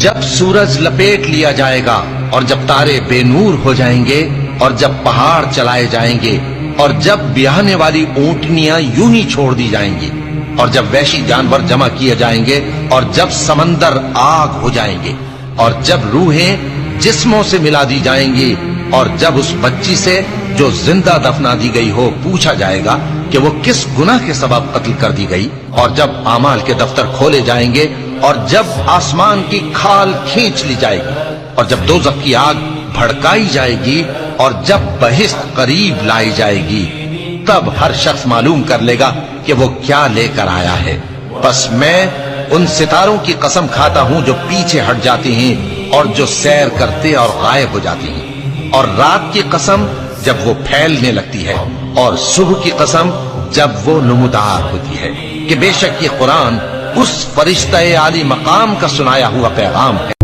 جب سورج لپیٹ لیا جائے گا اور جب تارے بے نور ہو جائیں گے اور جب پہاڑ چلائے جائیں گے اور جب بیاہنے والی اونٹنیاں یوں ہی چھوڑ دی جائیں گی اور جب وحشی جانور جمع کیے جائیں گے اور جب سمندر آگ ہو جائیں گے اور جب روحیں جسموں سے ملا دی جائیں گی اور جب اس بچی سے جو زندہ دفنا دی گئی ہو پوچھا جائے گا کہ وہ کس گناہ کے سبب قتل کر دی گئی اور جب اعمال کے دفتر کھولے جائیں گے اور جب آسمان کی کھال کھینچ لی جائے گی اور جب دوزخ کی آگ بھڑکائی جائے گی اور جب بہشت قریب لائی جائے گی تب ہر شخص معلوم کر لے گا کہ وہ کیا لے کر آیا ہے۔ بس میں ان ستاروں کی قسم کھاتا ہوں جو پیچھے ہٹ جاتی ہیں اور جو سیر کرتے اور غائب ہو جاتی ہیں، اور رات کی قسم جب وہ پھیلنے لگتی ہے، اور صبح کی قسم جب وہ نمودار ہوتی ہے، کہ بے شک یہ قرآن اس فرشتہ عالی مقام کا سنایا ہوا پیغام ہے۔